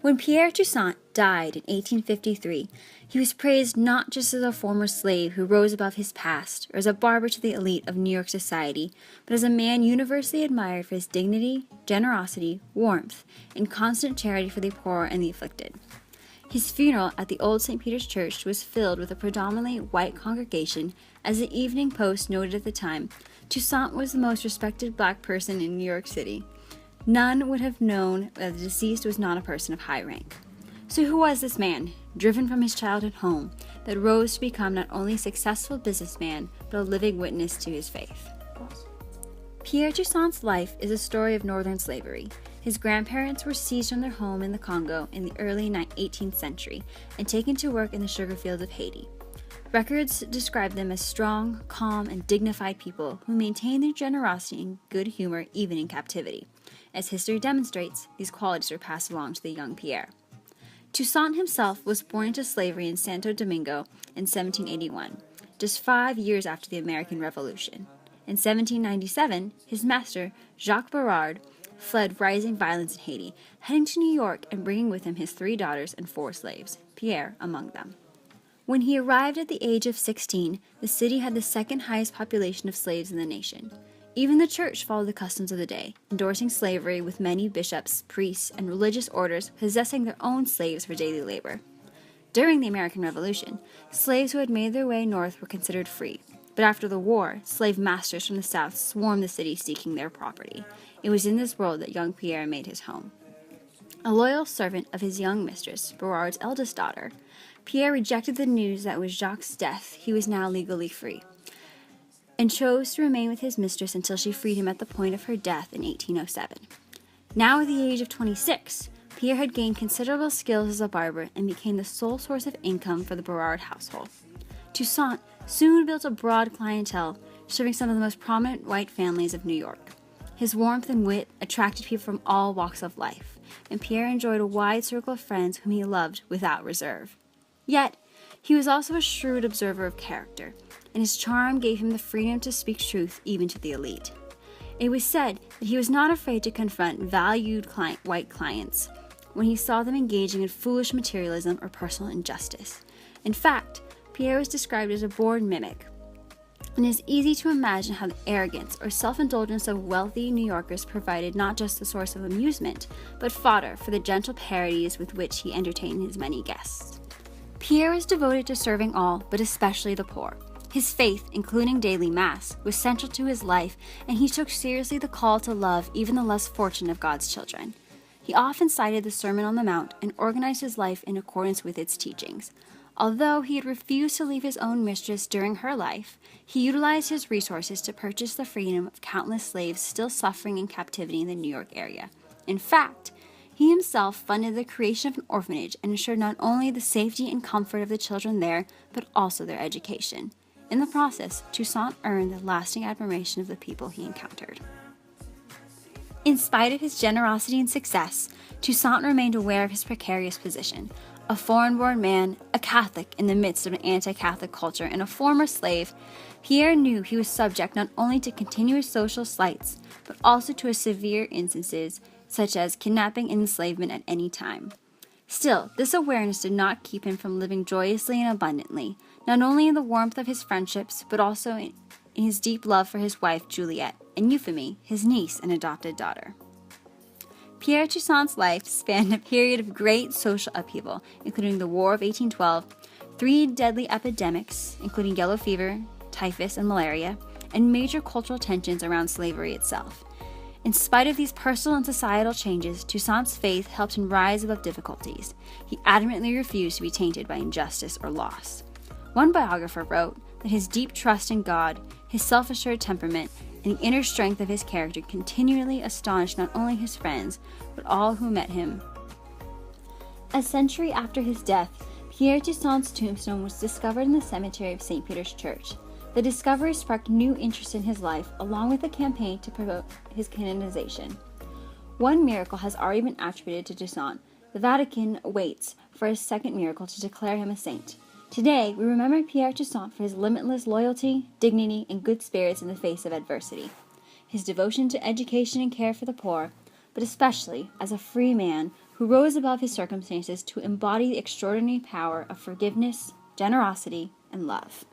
When Pierre Toussaint died in 1853, he was praised not just as a former slave who rose above his past or as a barber to the elite of New York society, but as a man universally admired for his dignity, generosity, warmth, and constant charity for the poor and the afflicted. His funeral at the Old St. Peter's Church was filled with a predominantly white congregation. As the Evening Post noted at the time, Toussaint was the most respected black person in New York City. None would have known that the deceased was not a person of high rank. So who was this man, driven from his childhood home, that rose to become not only a successful businessman, but a living witness to his faith? Pierre Toussaint's life is a story of northern slavery. His grandparents were seized from their home in the Congo in the early 18th century and taken to work in the sugar fields of Haiti. Records describe them as strong, calm, and dignified people who maintained their generosity and good humor even in captivity. As history demonstrates, these qualities were passed along to the young Pierre. Toussaint himself was born into slavery in Santo Domingo in 1781, just 5 years after the American Revolution. In 1797, his master, Jacques Berard, fled rising violence in Haiti, heading to New York and bringing with him his 3 daughters and 4 slaves, Pierre among them. When he arrived at the age of 16, the city had the second highest population of slaves in the nation. Even the church followed the customs of the day, endorsing slavery with many bishops, priests, and religious orders possessing their own slaves for daily labor. During the American Revolution, slaves who had made their way north were considered free, but after the war, slave masters from the south swarmed the city seeking their property. It was in this world that young Pierre made his home. A loyal servant of his young mistress, Berard's eldest daughter, Pierre rejected the news that with Jacques' death he was now legally free, and chose to remain with his mistress until she freed him at the point of her death in 1807. Now at the age of 26, Pierre had gained considerable skills as a barber and became the sole source of income for the Berard household. Toussaint soon built a broad clientele, serving some of the most prominent white families of New York. His warmth and wit attracted people from all walks of life, and Pierre enjoyed a wide circle of friends whom he loved without reserve. Yet, he was also a shrewd observer of character, and his charm gave him the freedom to speak truth even to the elite. It was said that he was not afraid to confront valued white clients when he saw them engaging in foolish materialism or personal injustice. In fact, Pierre was described as a born mimic, and it is easy to imagine how the arrogance or self-indulgence of wealthy New Yorkers provided not just the source of amusement, but fodder for the gentle parodies with which he entertained his many guests. Pierre was devoted to serving all, but especially the poor. His faith, including daily mass, was central to his life, and he took seriously the call to love even the less fortunate of God's children. He often cited the Sermon on the Mount and organized his life in accordance with its teachings. Although he had refused to leave his own mistress during her life, he utilized his resources to purchase the freedom of countless slaves still suffering in captivity in the New York area. In fact, he himself funded the creation of an orphanage and ensured not only the safety and comfort of the children there, but also their education. In the process, Toussaint earned the lasting admiration of the people he encountered. In spite of his generosity and success, Toussaint remained aware of his precarious position. A foreign-born man, a Catholic in the midst of an anti-Catholic culture, and a former slave, Pierre knew he was subject not only to continuous social slights, but also to severe instances such as kidnapping and enslavement at any time. Still, this awareness did not keep him from living joyously and abundantly, not only in the warmth of his friendships, but also in his deep love for his wife, Juliette, and Euphemie, his niece and adopted daughter. Pierre Toussaint's life spanned a period of great social upheaval, including the War of 1812, 3 deadly epidemics, including yellow fever, typhus, and malaria, and major cultural tensions around slavery itself. In spite of these personal and societal changes, Toussaint's faith helped him rise above difficulties. He adamantly refused to be tainted by injustice or loss. One biographer wrote that his deep trust in God, his self-assured temperament, and the inner strength of his character continually astonished not only his friends, but all who met him. A century after his death, Pierre Toussaint's tombstone was discovered in the cemetery of St. Peter's Church. The discovery sparked new interest in his life, along with a campaign to promote his canonization. One miracle has already been attributed to Toussaint. The Vatican waits for a second miracle to declare him a saint. Today, we remember Pierre Toussaint for his limitless loyalty, dignity, and good spirits in the face of adversity. His devotion to education and care for the poor, but especially as a free man who rose above his circumstances to embody the extraordinary power of forgiveness, generosity, and love.